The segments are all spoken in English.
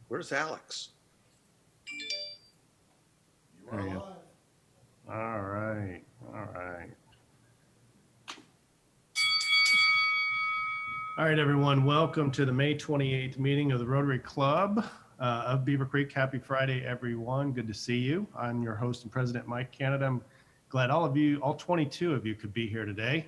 Where's Alex? There you go. All right. All right, everyone. Welcome to the May 28th meeting of the Rotary Club of Beaver Creek. Happy Friday, everyone. Good to see you. I'm your host and president, Mike Canada. I'm glad all 22 of you could be here today.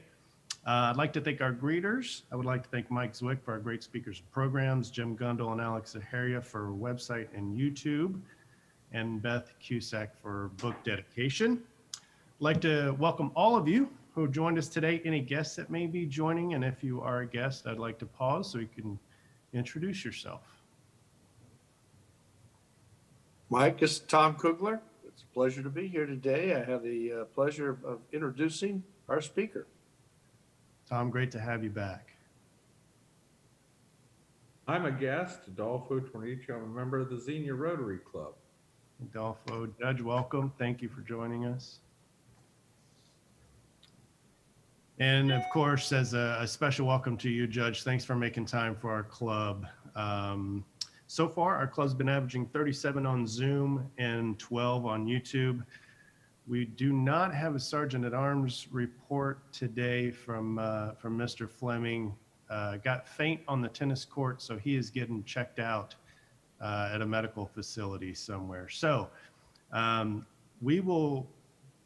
I'd like to thank our greeters. I would like to thank Mike Zwick for our great speakers and programs, Jim Gundel and Alex Zaharia for website and YouTube, and Beth Cusack for book dedication. I'd like to welcome all of you who joined us today, any guests that may be joining, and if you are a guest, I'd like to pause so you can introduce yourself. Mike, this is Tom Kugler. It's a pleasure to be here today. I have the pleasure of introducing our speaker. Tom, great to have you back. I'm a guest, Adolfo Tornichio. I'm a member of the Xenia Rotary Club. Adolfo, Judge, welcome. Thank you for joining us. And of course, as a special welcome to you, Judge, thanks for making time for our club. So far, our club's been averaging 37 on Zoom and 12 on YouTube. We do not have a Sergeant at Arms report today from Mr. Fleming. Got faint on the tennis court, so he is getting checked out at a medical facility somewhere. So we will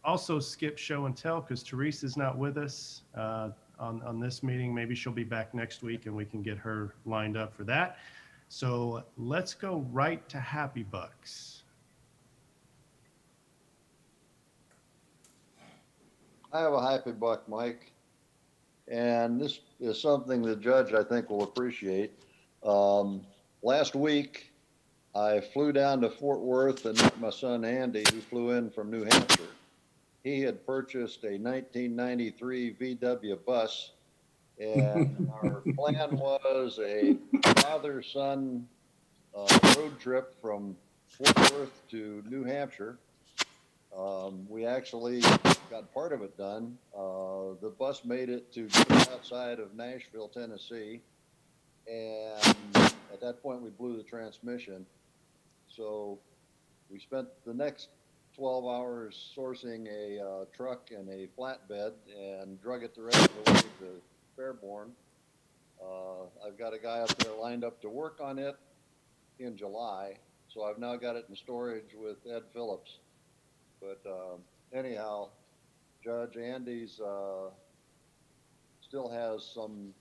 also skip show and tell because Therese is not with us on this meeting. Maybe she'll be back next week and we can get her lined up for that. So let's go right to Happy Bucks. I have a happy buck, Mike, and this is something the judge I think will appreciate. Last week, I flew down to Fort Worth and met my son Andy, who flew in from New Hampshire. He had purchased a 1993 VW bus, and our plan was a father-son road trip from Fort Worth to New Hampshire. We actually got part of it done. The bus made it to just outside of Nashville, Tennessee, and at that point we blew the transmission. So we spent the next 12 hours sourcing a truck and a flatbed and drug it the rest of the way to Fairborn. I've got a guy up there lined up to work on it in July, so I've now got it in storage with Ed Phillips. But anyhow, Judge Andy's still has some,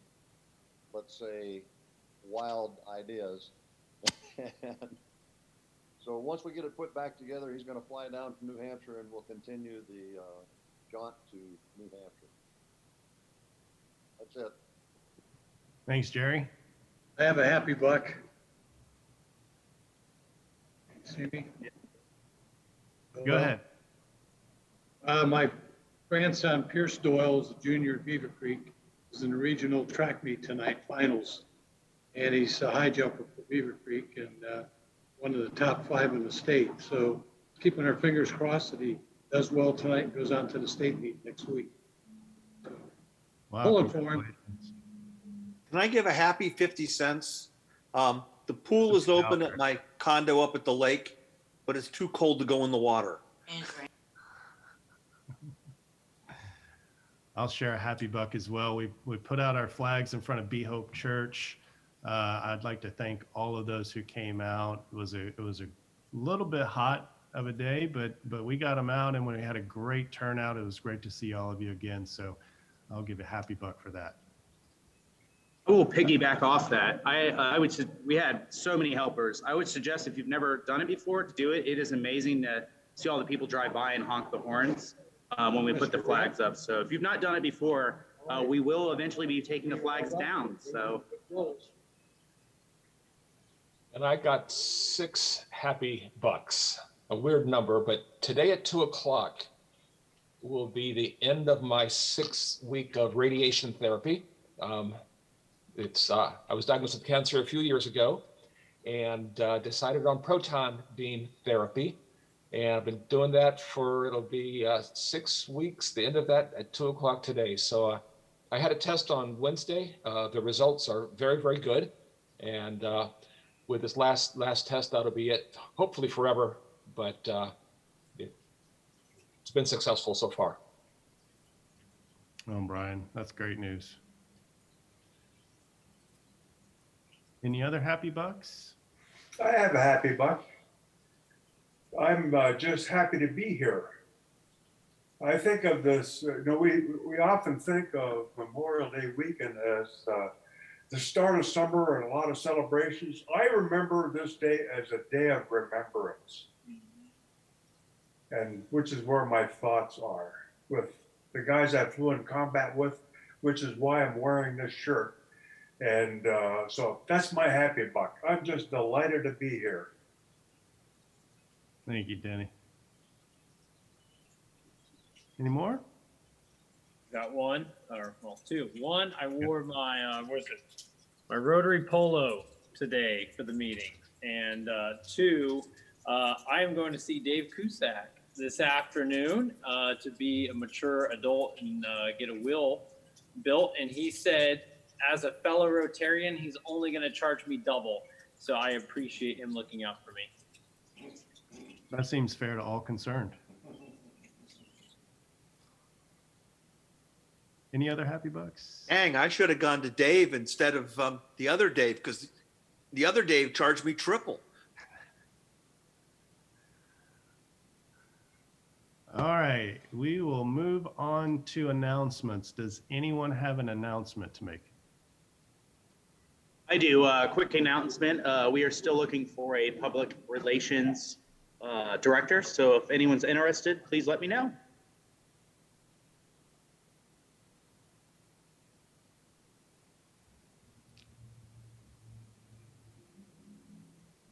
let's say, wild ideas. And so once we get it put back together, he's going to fly down from New Hampshire and we'll continue the jaunt to New Hampshire. That's it. Thanks, Jerry. I have a happy buck. See me? Go ahead. My grandson, Pierce Doyle, is a junior at Beaver Creek. He's in the regional track meet tonight, finals. And he's a high jumper for Beaver Creek and one of the top 5 in the state. So keeping our fingers crossed that he does well tonight and goes on to the state meet next week. So, Wow, pulling for him. Can I give a happy 50 cents? The pool is open at my condo up at the lake, but it's too cold to go in the water. I'll share a happy buck as well. We put out our flags in front of Be Hope Church. I'd like to thank all of those who came out. It was a little bit hot of a day, but we got them out and we had a great turnout. It was great to see all of you again. So I'll give a happy buck for that. I will piggyback off that. We had so many helpers. I would suggest if you've never done it before to do it. It is amazing to see all the people drive by and honk the horns when we put the flags up. So if you've not done it before, we will eventually be taking the flags down. So. And I got 6 happy bucks, a weird number, but today at 2:00 will be the end of my 6th week of radiation therapy. I was diagnosed with cancer a few years ago and decided on proton beam therapy. And I've been doing that for, it'll be 6 weeks, the end of that at 2:00 today. So I had a test on Wednesday. The results are very, very good. And with this last test, that'll be it, hopefully forever, but it's been successful so far. Oh, Brian, that's great news. Any other happy bucks? I have a happy buck. I'm just happy to be here. I think of this, we often think of Memorial Day weekend as the start of summer and a lot of celebrations. I remember this day as a day of remembrance, and which is where my thoughts are with the guys I flew in combat with, which is why I'm wearing this shirt. And so that's my happy buck. I'm just delighted to be here. Thank you, Denny. Any more? Got one, or well, two. One, I wore my my Rotary polo today for the meeting, and two, I am going to see Dave Cusack this afternoon to be a mature adult and get a will built. And he said, as a fellow Rotarian, he's only going to charge me double. So I appreciate him looking out for me. That seems fair to all concerned. Any other happy bucks? Dang, I should have gone to Dave instead of the other Dave, because the other Dave charged me triple. All right, we will move on to announcements. Does anyone have an announcement to make? I do. Quick announcement. We are still looking for a public relations director. So if anyone's interested, please let me know.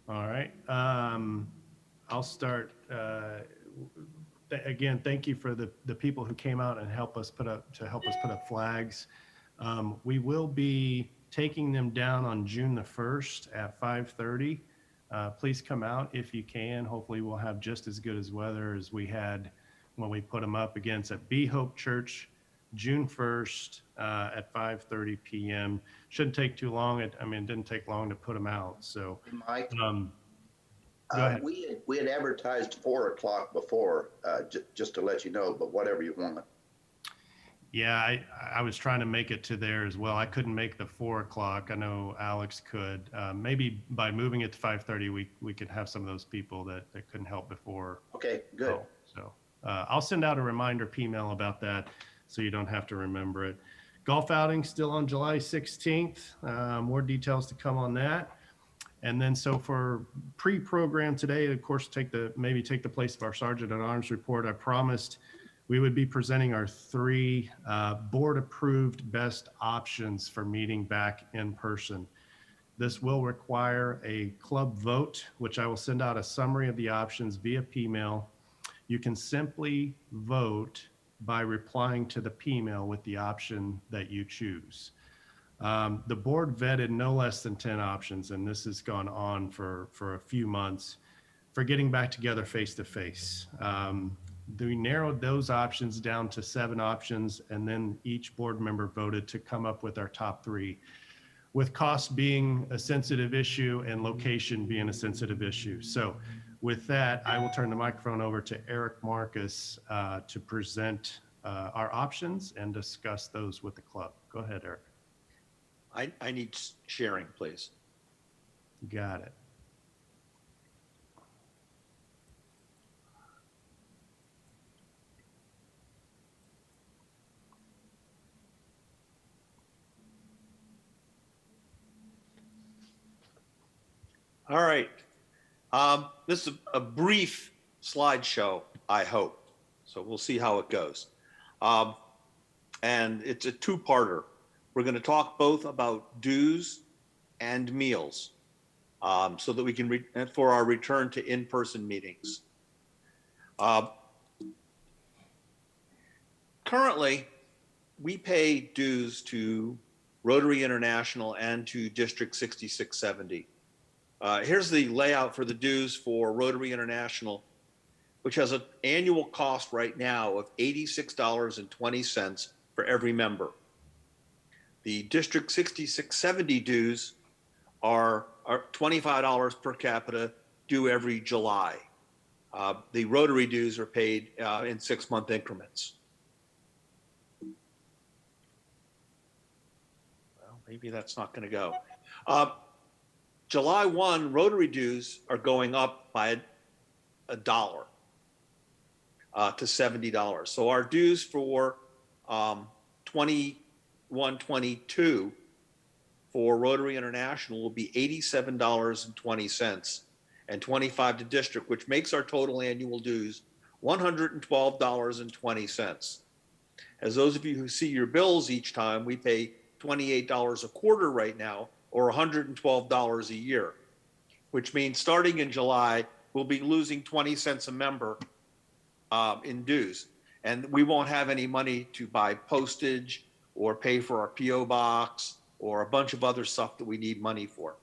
All right, I'll start. Again, thank you for the people who came out and help us put up flags. We will be taking them down on June the 1st at 5:30. Please come out if you can. Hopefully we'll have just as good as weather as we had when we put them up. Again, it's at Be Hope Church, June 1st at 5:30 p.m. Shouldn't take too long. It didn't take long to put them out. So, Mike, go ahead. we had advertised 4 o'clock before, just to let you know, but whatever you want. Yeah, I was trying to make it to there as well. I couldn't make the 4 o'clock. I know Alex could. Maybe by moving it to 5:30, we could have some of those people that couldn't help before. Okay, good. So I'll send out a reminder email about that so you don't have to remember it. Golf outing still on July 16th. More details to come on that. And then so for pre-program today, of course, take the place of our Sergeant at Arms report. I promised we would be presenting our 3 board-approved best options for meeting back in person. This will require a club vote, which I will send out a summary of the options via P-mail. You can simply vote by replying to the P-mail with the option that you choose. The board vetted no less than 10 options, and this has gone on for a few months for getting back together face-to-face. We narrowed those options down to 7 options, and then each board member voted to come up with our top 3, with cost being a sensitive issue and location being a sensitive issue. So with that, I will turn the microphone over to Eric Marcus to present our options and discuss those with the club. Go ahead, Eric. I need sharing, please. Got it. All right. This is a brief slideshow, I hope. So we'll see how it goes. And it's a 2-parter. We're going to talk both about dues and meals so that we can, for our return to in-person meetings. Currently, we pay dues to Rotary International and to District 6670. Here's the layout for the dues for Rotary International, which has an annual cost right now of $86.20 for every member. The District 6670 dues are are $25 per capita due every July. The Rotary dues are paid in 6-month increments. Well, maybe that's not going to go. July 1, Rotary dues are going up by $1 to $70. So our dues for 21-22 for Rotary International will be $87.20 and 25 to district, which makes our total annual dues $112.20. As those of you who see your bills each time, we pay $28 a quarter right now, or $112 a year, which means starting in July, we'll be losing 20 cents a member in dues. And we won't have any money to buy postage or pay for our PO box or a bunch of other stuff that we need money for.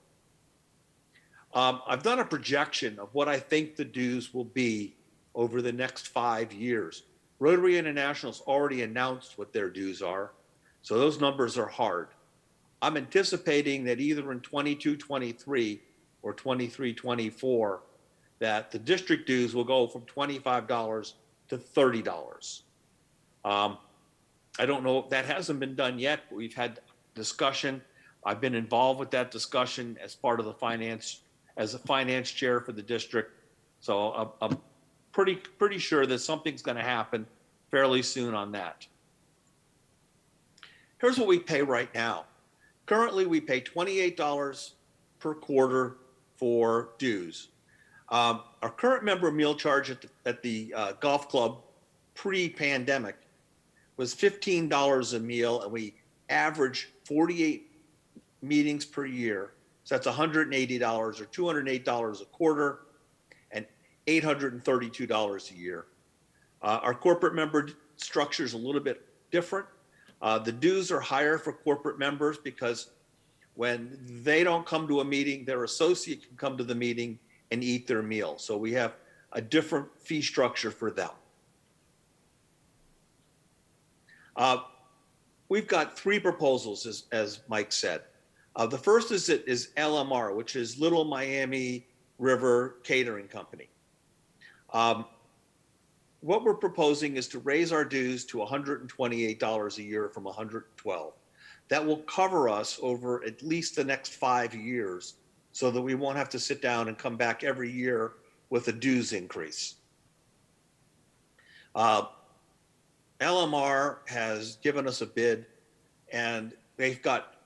I've done a projection of what I think the dues will be over the next 5 years. Rotary International's already announced what their dues are, so those numbers are hard. I'm anticipating that either in 22-23 or 23-24, that the district dues will go from $25 to $30. I don't know, that hasn't been done yet, but we've had discussion. I've been involved with that discussion as part of the finance, as a finance chair for the district. So I'm pretty sure that something's going to happen fairly soon on that. Here's what we pay right now. Currently, we pay $28 per quarter for dues. Our current member meal charge at the golf club pre-pandemic was $15 a meal, and we average 48 meetings per year. So that's $180 or $208 a quarter and $832 a year. Our corporate member structure is a little bit different. The dues are higher for corporate members because when they don't come to a meeting, their associate can come to the meeting and eat their meal. So we have a different fee structure for them. We've got 3 proposals, as Mike said. The first is LMR, which is Little Miami River Catering Company. What we're proposing is to raise our dues to $128 a year from $112. That will cover us over at least the next 5 years so that we won't have to sit down and come back every year with a dues increase. LMR has given us a bid, and they've got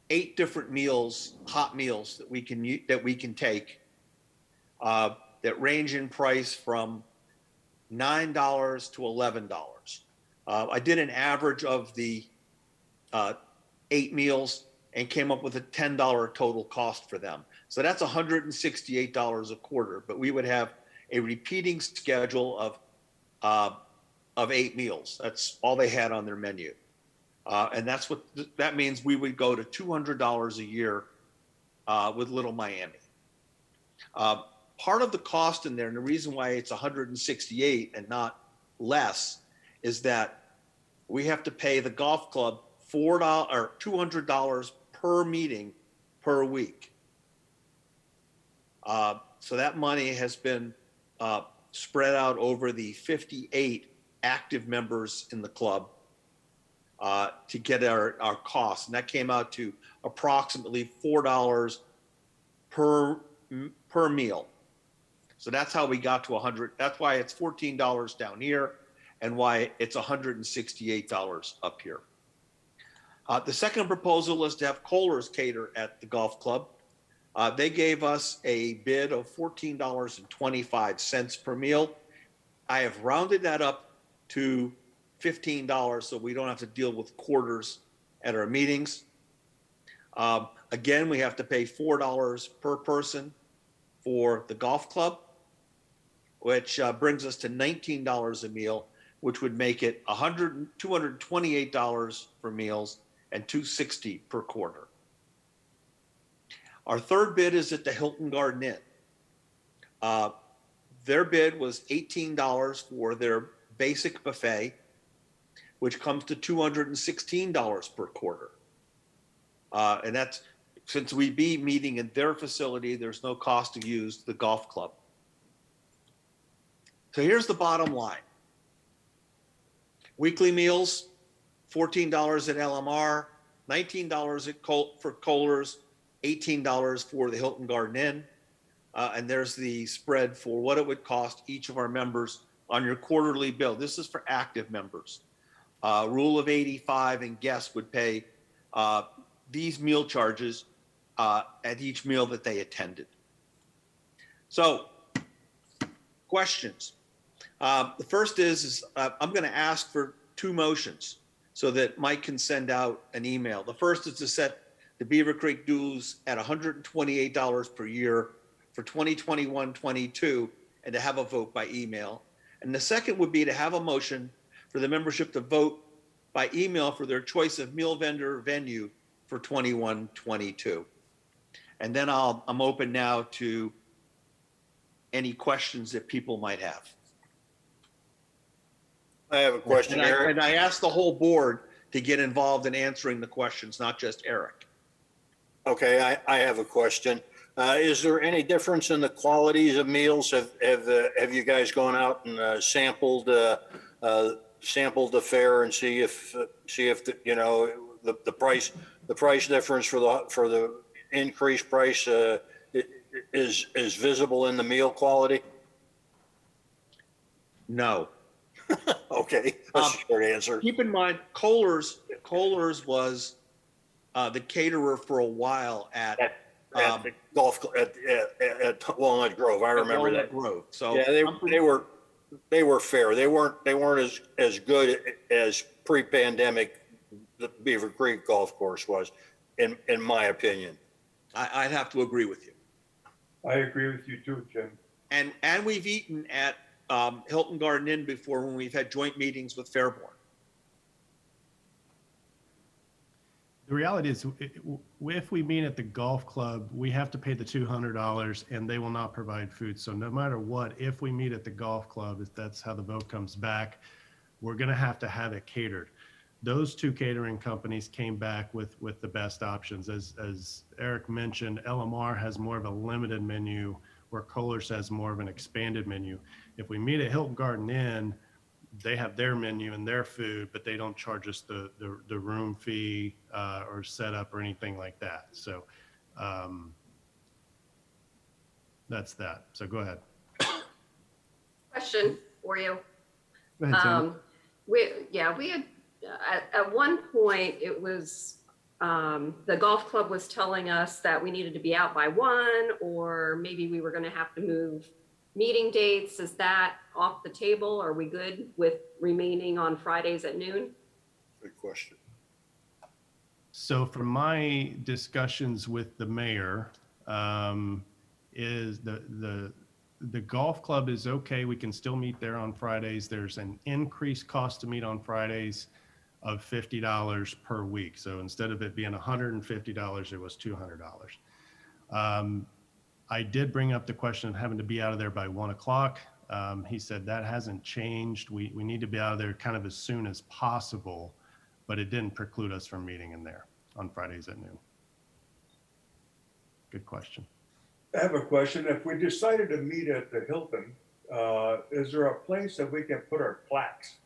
8 different meals, hot meals that we can take that range in price from $9 to $11. I did an average of the 8 meals and came up with a $10 total cost for them. So that's $168 a quarter, but we would have a repeating schedule of 8 meals. That's all they had on their menu. And that means we would go to $200 a year with Little Miami. Part of the cost in there, and the reason why it's $168 and not less, is that we have to pay the golf club $4 or $200 per meeting per week. So that money has been spread out over the 58 active members in the club to get our costs, and that came out to approximately $4 per meal. So that's how we got to 100. That's why it's $14 down here, and why it's $168 up here. The second proposal is to have Kohler's cater at the golf club. They gave us a bid of $14.25 per meal. I have rounded that up to $15 so we don't have to deal with quarters at our meetings. Again, we have to pay $4 per person for the golf club, which brings us to $19 a meal, which would make it $228 for meals and $260 per quarter. Our third bid is at the Hilton Garden Inn. Their bid was $18 for their basic buffet, which comes to $216 per quarter. And that's since we be meeting in their facility, there's no cost to use the golf club. So here's the bottom line. Weekly meals, $14 at LMR, $19 for Kohler's, $18 for the Hilton Garden Inn. And there's the spread for what it would cost each of our members on your quarterly bill. This is for active members. Rule of 85 and guests would pay these meal charges at each meal that they attended. So, questions. The first is I'm going to ask for 2 motions so that Mike can send out an email. The first is to set the Beaver Creek dues at $128 per year for 2021-22 and to have a vote by email. And the second would be to have a motion for the membership to vote by email for their choice of meal vendor venue for 21-22. And then I'm open now to any questions that people might have. I have a question, Eric. And I asked the whole board to get involved in answering the questions, not just Eric. Okay, I have a question. Is there any difference in the qualities of meals? Have you guys gone out and sampled the fare and see if the price difference for the increased price is visible in the meal quality? No. Okay, that's a short answer. Keep in mind, Kohler's was the caterer for a while at the golf at Walnut Grove. I remember that. Grove. So yeah, they were fair. They weren't as good as pre-pandemic the Beaver Creek golf course was, in my opinion. I'd have to agree with you. I agree with you too, Jim. And we've eaten at Hilton Garden Inn before when we've had joint meetings with Fairborn. The reality is, if we meet at the golf club, we have to pay the $200 and they will not provide food. So no matter what, if we meet at the golf club, if that's how the vote comes back, we're going to have it catered. Those 2 catering companies came back with the best options. As Eric mentioned, LMR has more of a limited menu, where Kohler's has more of an expanded menu. If we meet at Hilton Garden Inn, they have their menu and their food, but they don't charge us the room fee or setup or anything like that. So that's that. So go ahead. Question for you. Go ahead, Sandy. We had at one point it was the golf club was telling us that we needed to be out by 1, or maybe we were going to have to move meeting dates. Is that off the table? Are we good with remaining on Fridays at noon? Good question. So from my discussions with the mayor, is the golf club is okay. We can still meet there on Fridays. There's an increased cost to meet on Fridays of $50 per week. So instead of it being $150, it was $200. I did bring up the question of having to be out of there by 1 o'clock. He said that hasn't changed. We need to be out of there kind of as soon as possible, but it didn't preclude us from meeting in there on Fridays at noon. Good question. I have a question. If we decided to meet at the Hilton, is there a place that we can put our plaques?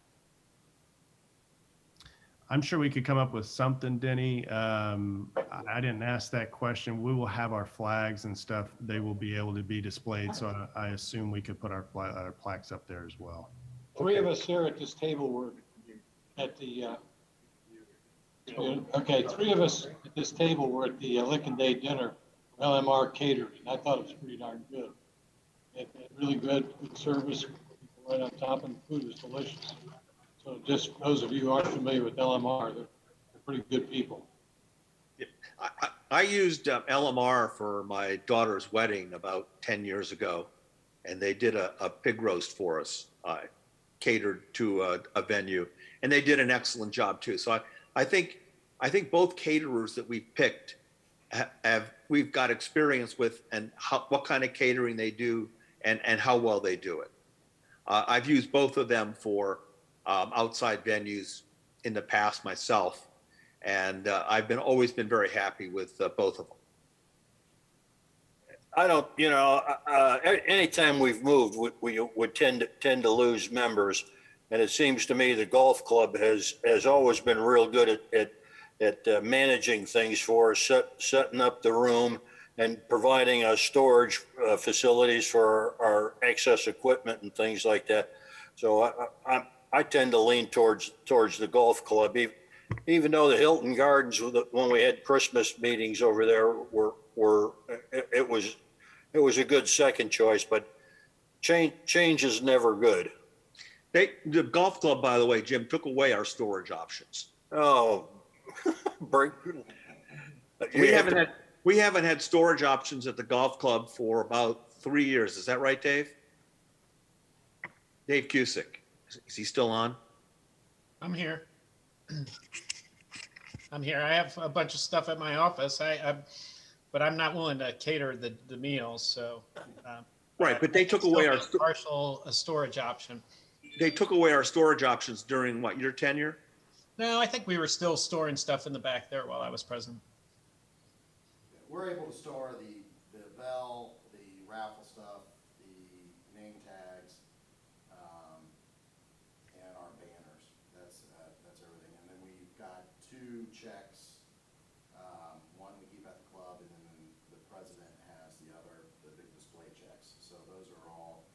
I'm sure we could come up with something, Denny. I didn't ask that question. We will have our flags and stuff. They will be able to be displayed. So I assume we could put our plaques up there as well. 3 of us here at this table were at the, 3 of us at this table were at the Lickin' Day dinner, LMR catered, and I thought it was pretty darn good. It really good service, right on top, and the food was delicious. So just those of you who aren't familiar with LMR, they're pretty good people. I used LMR for my daughter's wedding about 10 years ago, and they did a pig roast for us, catered to a venue, and they did an excellent job too. So I think both caterers that we picked we've got experience with, and what kind of catering they do and how well they do it. I've used both of them for outside venues in the past myself, and I've always been very happy with both of them. I don't, anytime we've moved, we would tend to lose members. And it seems to me the golf club has always been real good at managing things for us, setting up the room and providing us storage facilities for our excess equipment and things like that. So I tend to lean towards the golf club, even though the Hilton Gardens, when we had Christmas meetings over there, it was a good second choice, but change is never good. The golf club, by the way, Jim, took away our storage options. Oh, break. We haven't had storage options at the golf club for about 3 years. Is that right, Dave? Dave Cusick, is he still on? I'm here. I'm here. I have a bunch of stuff at my office. But I'm not willing to cater the meals. So. Right, but they took away our partial storage option. They took away our storage options during what, your tenure? No, I think we were still storing stuff in the back there while I was president. We're able to store the bell, the raffle stuff, the name tags, and our banners. That's everything. And then we've got 2 checks. One we keep at the club, and then the president has the big display checks. So those are all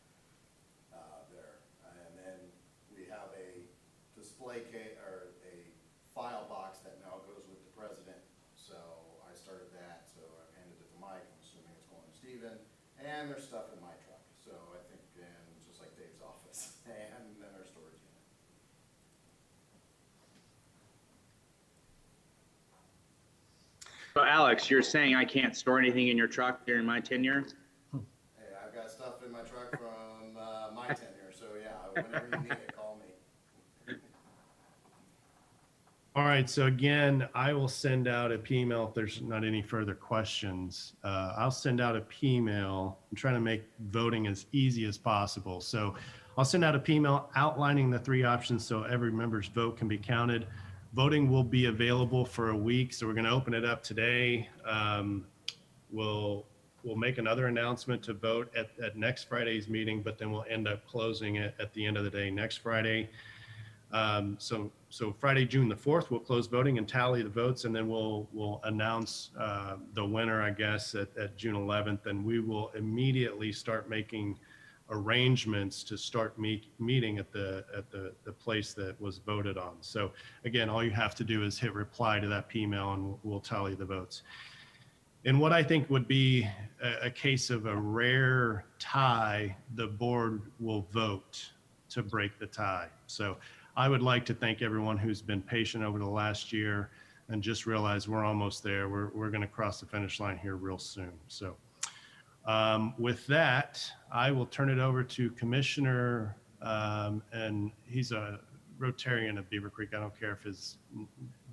there. And then we have a display case or a file box that now goes with the president. So I started that. So I handed it to Mike. I'm assuming it's going to Steven. And there's stuff in my truck. So I think, and just like Dave's office, and then our storage unit. So Alex, you're saying I can't store anything in your truck during my tenure? Hey, I've got stuff in my truck from my tenure. So yeah, whenever you need it, call me. All right, so again, I will send out a P-mail if there's not any further questions. I'll send out a P-mail. I'm trying to make voting as easy as possible. So I'll send out a P-mail outlining the 3 options so every member's vote can be counted. Voting will be available for a week, so we're going to open it up today. We'll make another announcement to vote at next Friday's meeting, but then we'll end up closing it at the end of the day next Friday. So Friday, June the 4th, we'll close voting and tally the votes, and then we'll announce the winner, I guess, at June 11th, and we will immediately start making arrangements to start meeting at the place that was voted on. So again, all you have to do is hit reply to that P-mail and we'll tally the votes. In what I think would be a case of a rare tie, the board will vote to break the tie. So I would like to thank everyone who's been patient over the last year and just realize we're almost there. We're going to cross the finish line here real soon. So with that, I will turn it over to Commissioner, and he's a Rotarian of Beaver Creek. I don't care if his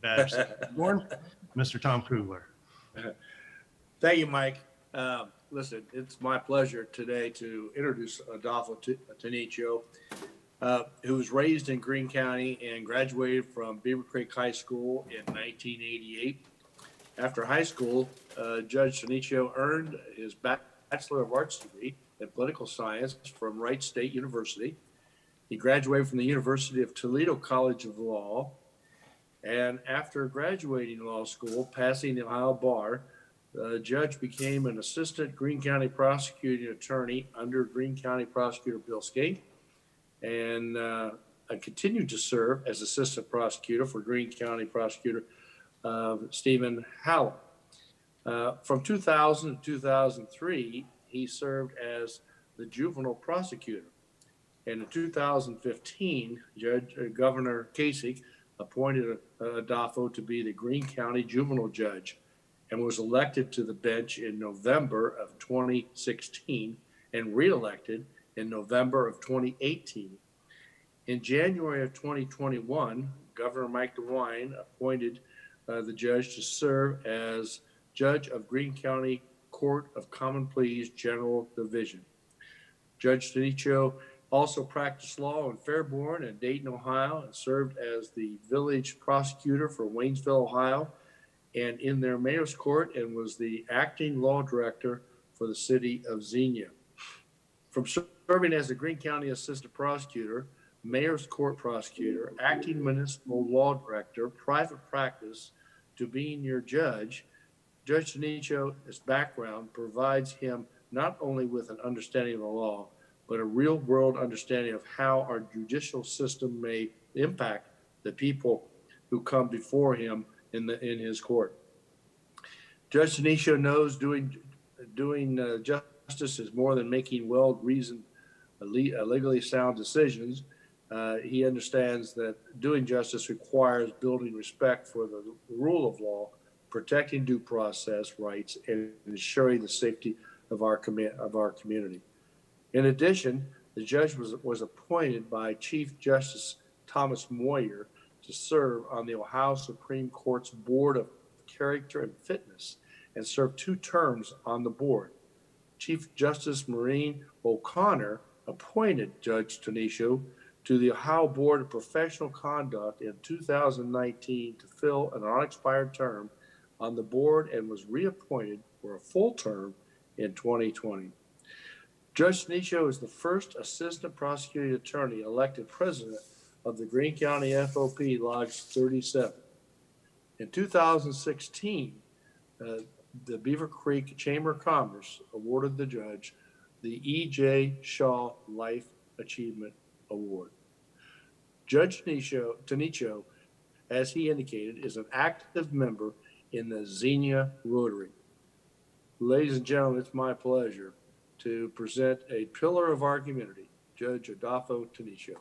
badge is born, Mr. Tom Kugler. Thank you, Mike. Listen, it's my pleasure today to introduce Adolfo Tornichio, who was raised in Greene County and graduated from Beaver Creek High School in 1988. After high school, Judge Tornichio earned his Bachelor of Arts degree in political science from Wright State University. He graduated from the University of Toledo College of Law. And after graduating law school, passing the Ohio bar, the judge became an assistant Greene County prosecuting attorney under Greene County Prosecutor Bill Skate, and continued to serve as assistant prosecutor for Greene County Prosecutor Stephen Howell. From 2000 to 2003, he served as the juvenile prosecutor. And in 2015, Governor Kasich appointed Adolfo to be the Greene County juvenile judge and was elected to the bench in November of 2016 and reelected in November of 2018. In January of 2021, Governor Mike DeWine appointed the judge to serve as judge of Greene County Court of Common Pleas General Division. Judge Tornichio also practiced law in Fairborn and Dayton, Ohio, and served as the village prosecutor for Waynesville, Ohio, and in their mayor's court, and was the acting law director for the city of Xenia. From serving as the Greene County Assistant Prosecutor, Mayor's Court Prosecutor, Acting Municipal Law Director, private practice, to being your judge, Judge Tornichio's background provides him not only with an understanding of the law, but a real-world understanding of how our judicial system may impact the people who come before him in his court. Judge Tornichio knows doing justice is more than making well-reasoned, legally sound decisions. He understands that doing justice requires building respect for the rule of law, protecting due process rights, and ensuring the safety of our community. In addition, the judge was appointed by Chief Justice Thomas Moyer to serve on the Ohio Supreme Court's Board of Character and Fitness and served 2 terms on the board. Chief Justice Maureen O'Connor appointed Judge Tornichio to the Ohio Board of Professional Conduct in 2019 to fill an unexpired term on the board and was reappointed for a full term in 2020. Judge Tornichio is the first assistant prosecuting attorney elected president of the Greene County FOP Lodge 37. In 2016, the Beaver Creek Chamber of Commerce awarded the judge the E.J. Shaw Life Achievement Award. Judge Tornichio, as he indicated, is an active member in the Xenia Rotary. Ladies and gentlemen, it's my pleasure to present a pillar of our community, Judge Adolfo Tornichio.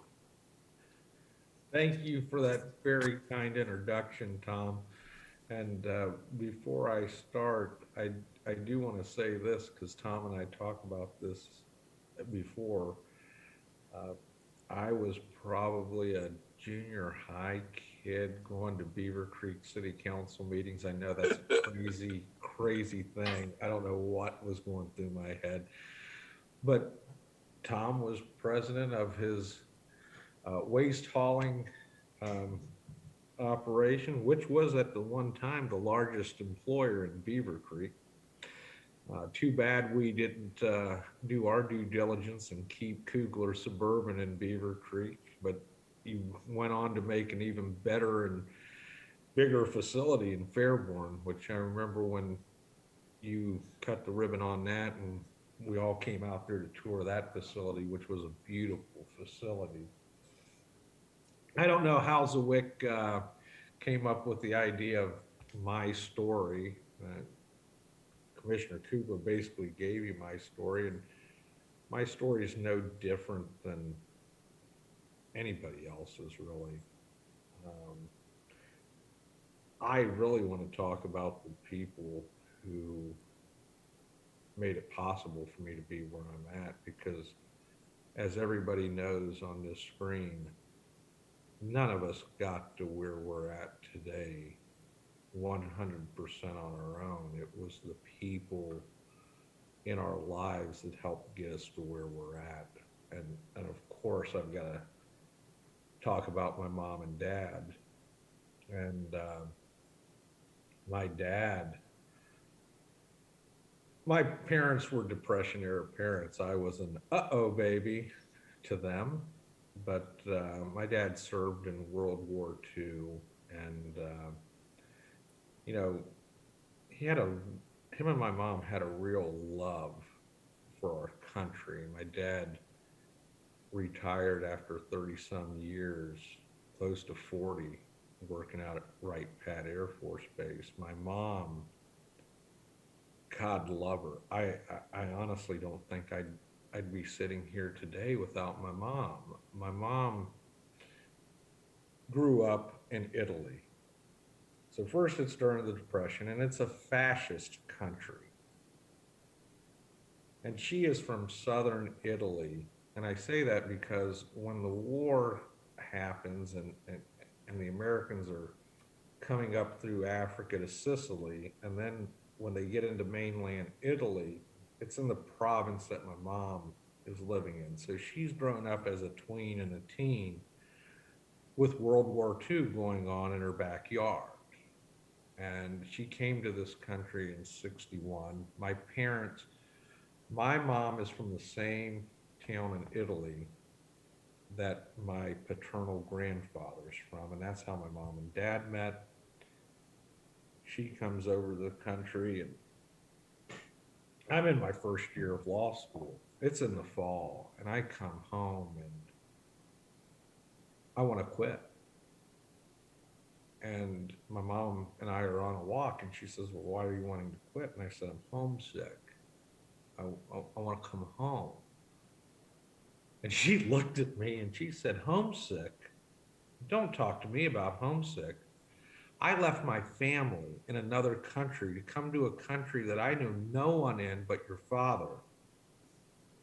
Thank you for that very kind introduction, Tom. And before I start, I do want to say this because Tom and I talked about this before. I was probably a junior high kid going to Beaver Creek City Council meetings. I know that's a crazy, crazy thing. I don't know what was going through my head. But Tom was president of his waste hauling operation, which was at the one time the largest employer in Beaver Creek. Too bad we didn't do our due diligence and keep Kugler Suburban in Beaver Creek, but you went on to make an even better and bigger facility in Fairborn, which I remember when you cut the ribbon on that and we all came out there to tour that facility, which was a beautiful facility. I don't know how Zawick came up with the idea of my story. Commissioner Kugler basically gave you my story, and my story is no different than anybody else's, really. I really want to talk about the people who made it possible for me to be where I'm at, because as everybody knows on this screen, none of us got to where we're at today 100% on our own. It was the people in our lives that helped get us to where we're at. And of course, I've got to talk about my mom and dad. And my parents were Depression era parents. I was an uh-oh baby to them. But my dad served in World War II, and you know, him and my mom had a real love for our country. My dad retired after 30-some years, close to 40, working out at Wright Pat Air Force Base. My mom, God love her. I honestly don't think I'd be sitting here today without my mom. My mom grew up in Italy. So first it's during the Depression, and it's a fascist country. And she is from southern Italy. And I say that because when the war happens and the Americans are coming up through Africa to Sicily, and then when they get into mainland Italy, it's in the province that my mom is living in. So she's grown up as a tween and a teen with World War II going on in her backyard. And she came to this country in '61. My parents My mom is from the same town in Italy that my paternal grandfather's from, and that's how my mom and dad met. She comes over the country, and I'm in my first year of law school. It's in the fall, and I come home and I want to quit. And my mom and I are on a walk, and she says, "Well, why are you wanting to quit?" And I said, "I'm homesick. I want to come home." And she looked at me and she said, "Homesick? Don't talk to me about homesick. I left my family in another country to come to a country that I knew no one in but your father.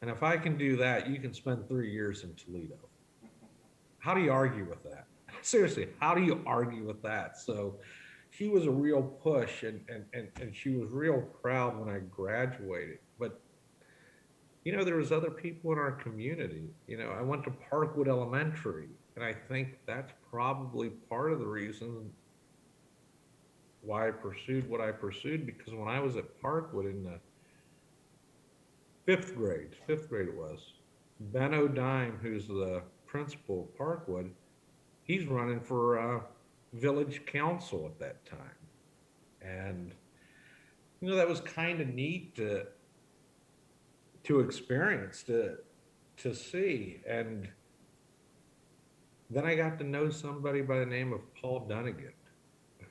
And if I can do that, you can spend 3 years in Toledo." How do you argue with that? Seriously, how do you argue with that? So she was a real push, and she was real proud when I graduated. But there was other people in our community. I went to Parkwood Elementary, and I think that's probably part of the reason why I pursued what I pursued, because when I was at Parkwood in the fifth grade it was, Ben O'Dime, who's the principal of Parkwood, he's running for village council at that time. And, that was kind of neat to experience, to see. And then I got to know somebody by the name of Paul Dunnigan,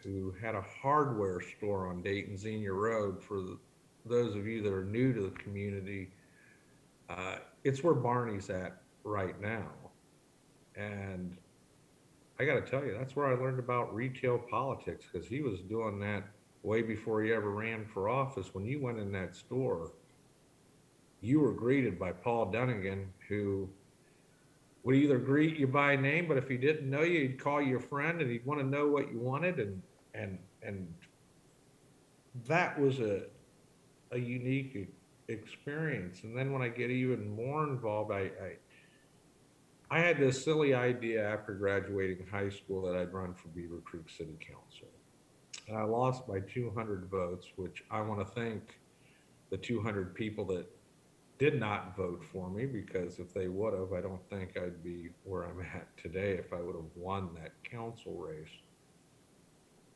who had a hardware store on Dayton Xenia Road. For those of you that are new to the community, it's where Barney's at right now. And I got to tell you, that's where I learned about retail politics, because he was doing that way before he ever ran for office. When you went in that store, you were greeted by Paul Dunnigan, who would either greet you by name, but if he didn't know you, he'd call you a friend, and he'd want to know what you wanted. And that was a unique experience. And then when I get even more involved, I had this silly idea after graduating high school that I'd run for Beaver Creek City Council. And I lost by 200 votes, which I want to thank the 200 people that did not vote for me, because if they would have, I don't think I'd be where I'm at today if I would have won that council race.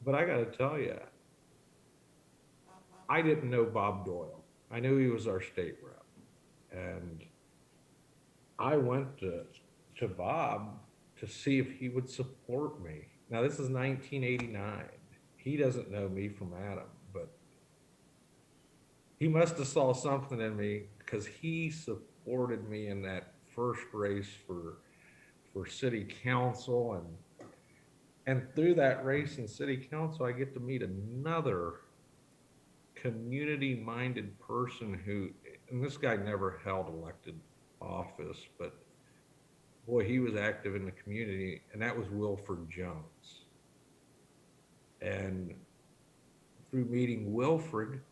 But I got to tell you, I didn't know Bob Doyle. I knew he was our state rep. And I went to Bob to see if he would support me. Now, this is 1989. He doesn't know me from Adam, but he must have saw something in me, because he supported me in that first race for city council. And through that race in city council, I get to meet another community-minded person and this guy never held elected office, but boy, he was active in the community, and that was Wilford Jones. And through meeting Wilford,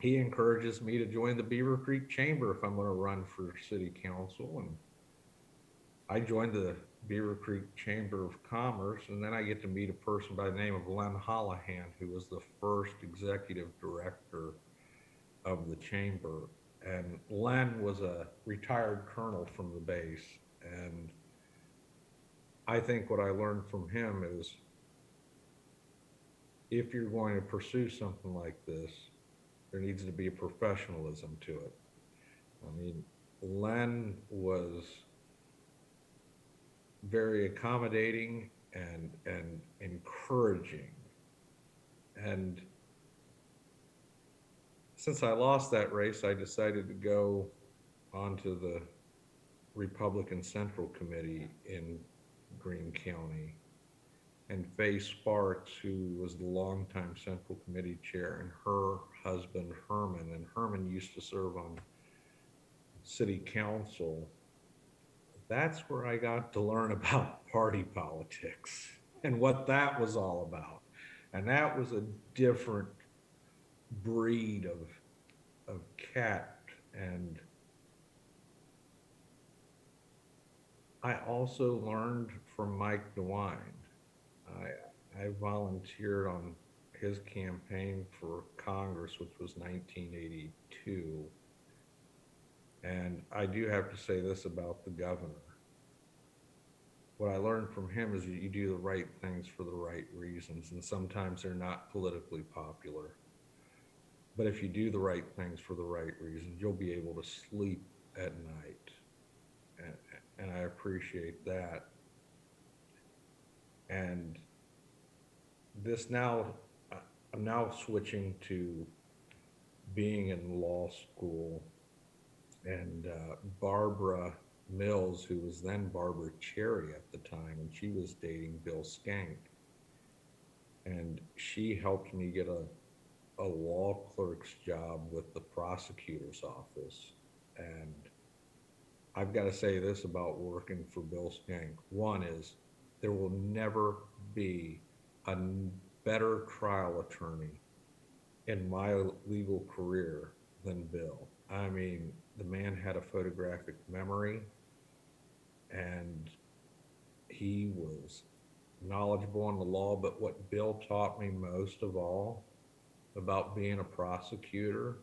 he encourages me to join the Beaver Creek Chamber if I'm going to run for city council. And I joined the Beaver Creek Chamber of Commerce, and then I get to meet a person by the name of Len Holohan, who was the first executive director of the chamber. And Len was a retired colonel from the base. And I think what I learned from him is, if you're going to pursue something like this, there needs to be a professionalism to it. I mean, Len was very accommodating and encouraging. And since I lost that race, I decided to go onto the Republican Central Committee in Greene County and face Sparks, who was the longtime Central Committee chair, and her husband, Herman. And Herman used to serve on city council. That's where I got to learn about party politics and what that was all about. And that was a different breed of cat. And I also learned from Mike DeWine. I volunteered on his campaign for Congress, which was 1982. And I do have to say this about the governor. What I learned from him is that you do the right things for the right reasons, and sometimes they're not politically popular. But if you do the right things for the right reasons, you'll be able to sleep at night. And I appreciate that. And this now, I'm now switching to being in law school, and Barbara Mills, who was then Barbara Cherry at the time, and she was dating Bill Skank. And she helped me get a law clerk's job with the prosecutor's office. And I've got to say this about working for Bill Skank. One is there will never be a better trial attorney in my legal career than Bill. I mean, the man had a photographic memory, and he was knowledgeable on the law. But what Bill taught me most of all about being a prosecutor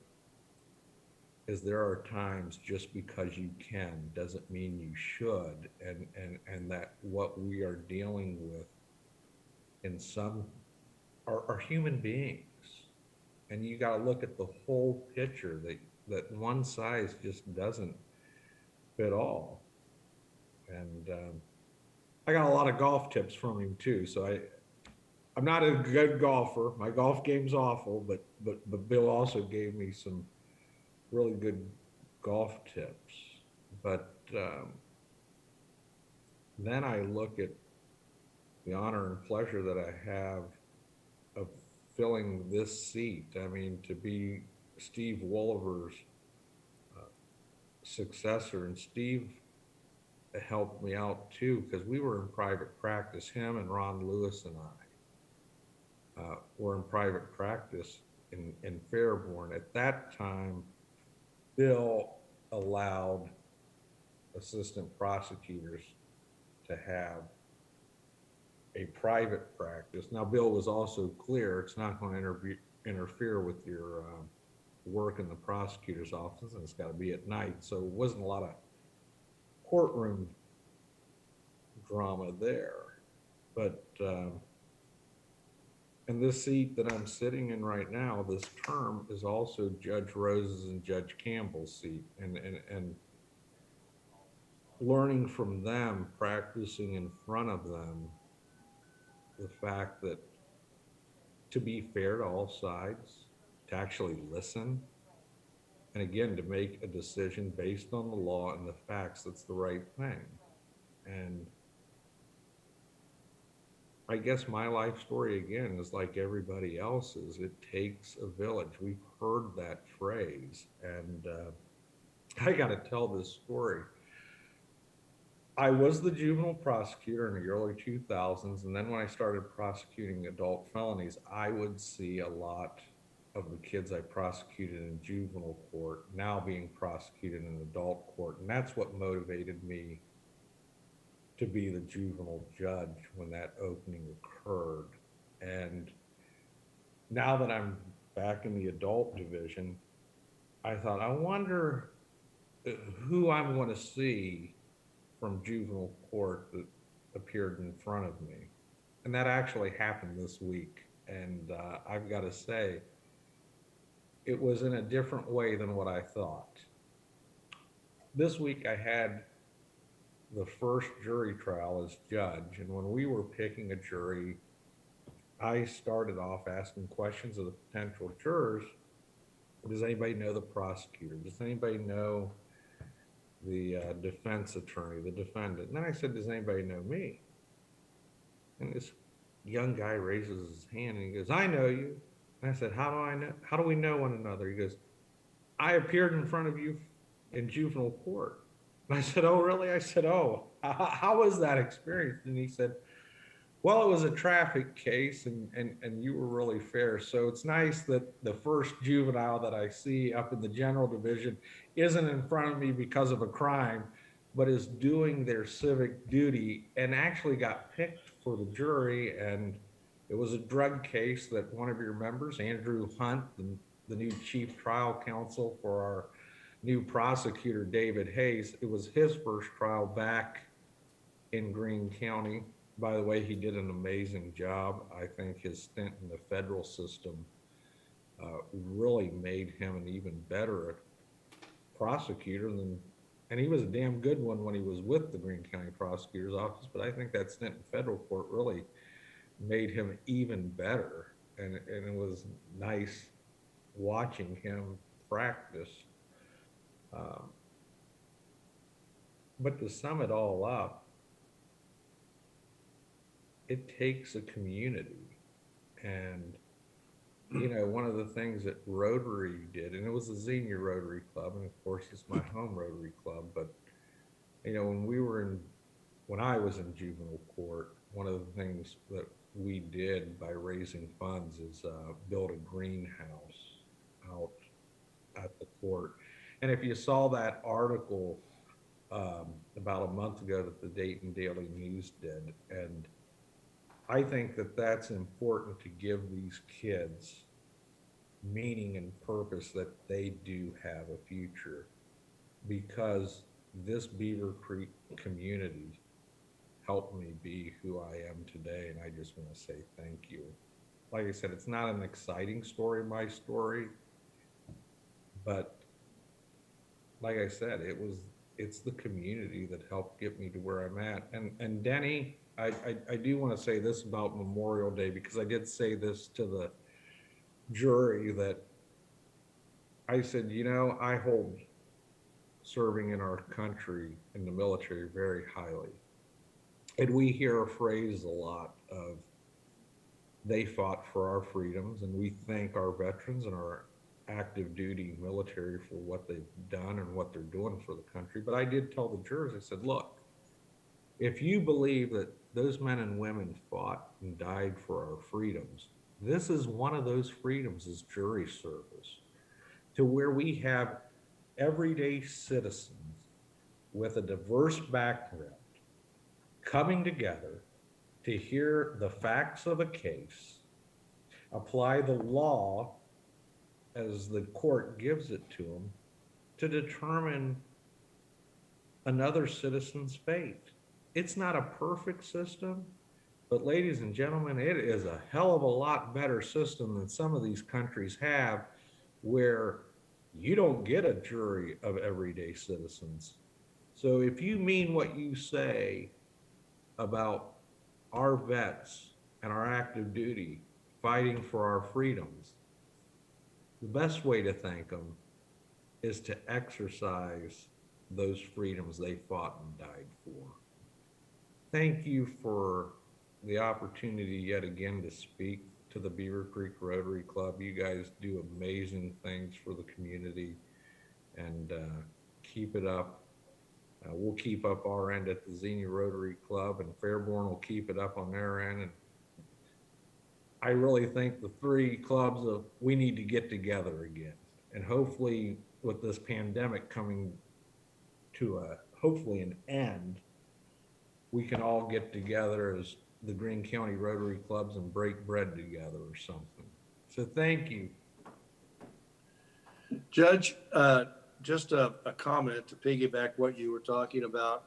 is there are times just because you can doesn't mean you should, and that what we are dealing with in some are human beings, and you got to look at the whole picture. That one size just doesn't fit all. And I got a lot of golf tips from him too. So I'm not a good golfer. My golf game's awful, but Bill also gave me some really good golf tips. But then I look at the honor and pleasure that I have of filling this seat. I mean, to be Steve Wolliver's successor, and Steve helped me out too, because we were in private practice. Him and Ron Lewis and I were in private practice in Fairborn. At that time, Bill allowed assistant prosecutors to have a private practice. Now, Bill was also clear it's not going to interfere with your work in the prosecutor's office, and it's got to be at night. So it wasn't a lot of courtroom drama there. But and this seat that I'm sitting in right now, this term, is also Judge Rose's and Judge Campbell's seat, and learning from them, practicing in front of them, the fact that to be fair to all sides, to actually listen, and again, to make a decision based on the law and the facts, that's the right thing. And I guess my life story, again, is like everybody else's. It takes a village. We've heard that phrase. And I got to tell this story. I was the juvenile prosecutor in the early 2000s. And then when I started prosecuting adult felonies, I would see a lot of the kids I prosecuted in juvenile court now being prosecuted in adult court. And that's what motivated me to be the juvenile judge when that opening occurred. And now that I'm back in the adult division, I thought, I wonder who I'm going to see from juvenile court that appeared in front of me. And that actually happened this week. And I've got to say, it was in a different way than what I thought. This week I had the first jury trial as judge, and when we were picking a jury, I started off asking questions of the potential jurors. Does anybody know the prosecutor? Does anybody know the defense attorney, the defendant? And then I said, does anybody know me? And this young guy raises his hand and he goes, I know you. And I said, how do I know? How do we know one another? He goes, I appeared in front of you in juvenile court. And I said, oh, really? I said, oh, how was that experience? And he said, well, it was a traffic case and you were really fair. So it's nice that the first juvenile that I see up in the general division isn't in front of me because of a crime, but is doing their civic duty and actually got picked for the jury. And it was a drug case that one of your members, Andrew Hunt, the new chief trial counsel for our new prosecutor, David Hayes, it was his first trial back in Greene County. By the way, he did an amazing job. I think his stint in the federal system really made him an even better prosecutor than, and he was a damn good one when he was with the Greene County Prosecutor's Office, but I think that stint in federal court really made him even better. And it was nice watching him practice. But to sum it all up, it takes a community. And, you know, one of the things that Rotary did, and it was the Xenia Rotary Club, and of course it's my home Rotary Club, but, you know, when I was in juvenile court, one of the things that we did by raising funds is build a greenhouse out at the court. And if you saw that article about a month ago that the Dayton Daily News did, and I think that that's important to give these kids meaning and purpose that they do have a future, because this Beaver Creek community helped me be who I am today, and I just want to say thank you. Like I said, it's not an exciting story, my story, but like I said, it's the community that helped get me to where I'm at. And Denny, I do want to say this about Memorial Day, because I did say this to the jury, that I said, you know, I hold serving in our country in the military very highly. And we hear a phrase a lot of, they fought for our freedoms, and we thank our veterans and our active duty military for what they've done and what they're doing for the country. But I did tell the jurors, I said, look, if you believe that those men and women fought and died for our freedoms, this is one of those freedoms, is jury service, to where we have everyday citizens with a diverse background coming together to hear the facts of a case, apply the law as the court gives it to them, to determine another citizen's fate. It's not a perfect system, but ladies and gentlemen, it is a hell of a lot better system than some of these countries have, where you don't get a jury of everyday citizens. So if you mean what you say about our vets and our active duty fighting for our freedoms, the best way to thank them is to exercise those freedoms they fought and died for. Thank you for the opportunity yet again to speak to the Beaver Creek Rotary Club. You guys do amazing things for the community, and keep it up. We'll keep up our end at the Xenia Rotary Club, and Fairborn will keep it up on their end. And I really think the three clubs, we need to get together again. And hopefully with this pandemic coming to hopefully an end, we can all get together as the Greene County Rotary Clubs and break bread together or something. So thank you. Judge, just a comment to piggyback what you were talking about.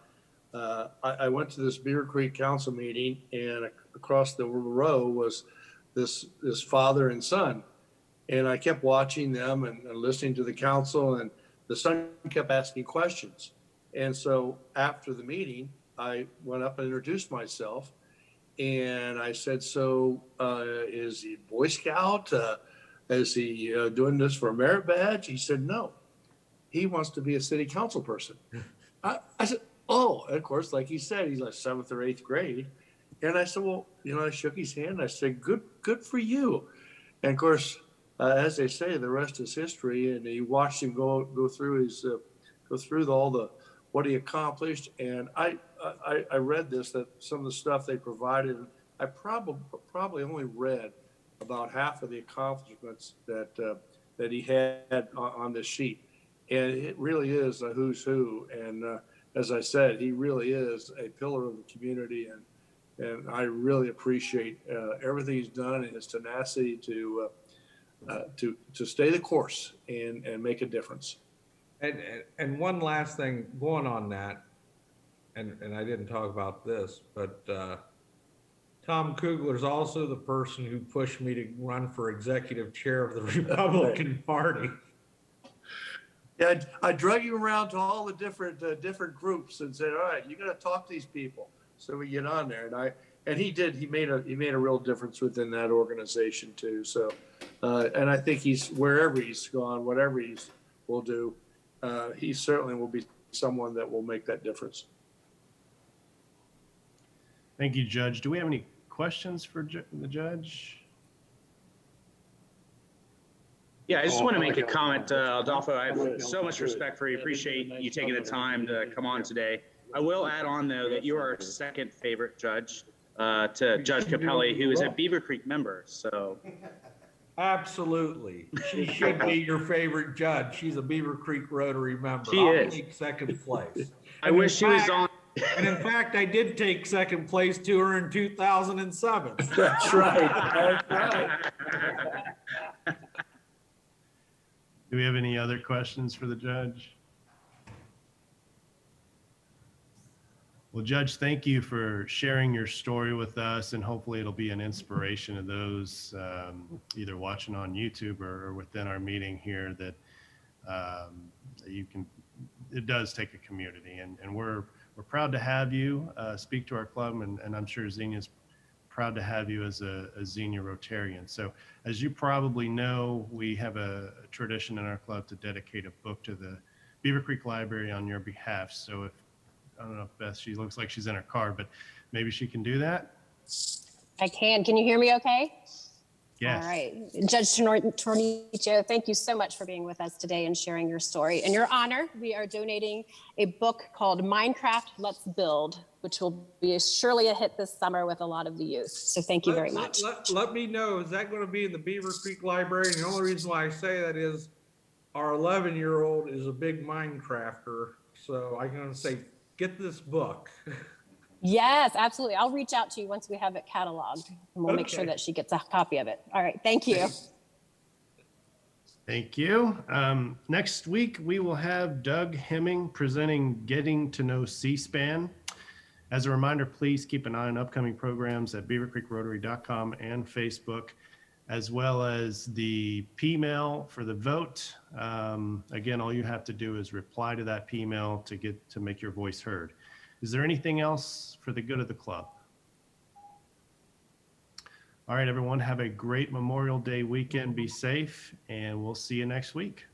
I went to this Beaver Creek Council meeting, and across the row was this father and son. And I kept watching them and listening to the council, and the son kept asking questions. And so after the meeting, I went up and introduced myself. And I said, so is he Boy Scout? Is he doing this for a merit badge? He said, no, he wants to be a city council person. I said, oh, and of course, like he said, he's like 7th or 8th grade. And I said, well, you know, I shook his hand. I said, good for you. And of course, as they say, the rest is history. And he watched him go through his, all the, what he accomplished. And I read this, that some of the stuff they provided, I probably only read about half of the accomplishments that he had on this sheet. And it really is a who's who. And as I said, he really is a pillar of the community. And I really appreciate everything he's done and his tenacity to stay the course and make a difference. And one last thing going on that, and I didn't talk about this, but Tom Kugler is also the person who pushed me to run for executive chair of the Republican Party. Yeah, I drug him around to all the different groups and said, all right, you got to talk to these people. So we get on there, and he did. He made a real difference within that organization too. So, and I think he's wherever he's gone, whatever will do, he certainly will be someone that will make that difference. Thank you, Judge. Do we have any questions for the judge? Yeah, I just want to make a comment, Adolfo. I have so much respect for you. Appreciate you taking the time to come on today. I will add on, though, that you are our second favorite judge to Judge Capelli, who is a Beaver Creek member. So, Absolutely. She should be your favorite judge. She's a Beaver Creek Rotary member. She I'll is. take second place. I wish she was on. And in fact, I did take second place to her in 2007. That's right. That's right. Do we have any other questions for the judge? Well, Judge, thank you for sharing your story with us, and hopefully it'll be an inspiration to those either watching on YouTube or within our meeting here that you can. It does take a community, and we're proud to have you speak to our club, and I'm sure Xenia's proud to have you as a Xenia Rotarian. So as you probably know, we have a tradition in our club to dedicate a book to the Beaver Creek Library on your behalf. So if, I don't know if Beth, she looks like she's in her car, but maybe she can do that. I can. Can you hear me okay? Yes. All right. Judge Tornichio, thank you so much for being with us today and sharing your story. In your honor, we are donating a book called Minecraft Let's Build, which will be surely a hit this summer with a lot of the youth. So thank you very much. Let me know, is that going to be in the Beaver Creek Library? And the only reason why I say that is our 11-year-old is a big Minecrafter. So I'm going to say, get this book. Yes, absolutely. I'll reach out to you once we have it cataloged, and we'll make sure that she gets a copy of it. All right. Thank you. Thank you. Next week, we will have Doug Hemming presenting Getting to Know C-SPAN. As a reminder, please keep an eye on upcoming programs at beavercreekrotary.com and Facebook, as well as the P-mail for the vote. Again, all you have to do is reply to that P-mail to make your voice heard. Is there anything else for the good of the club? All right, everyone, have a great Memorial Day weekend. Be safe, and we'll see you next week.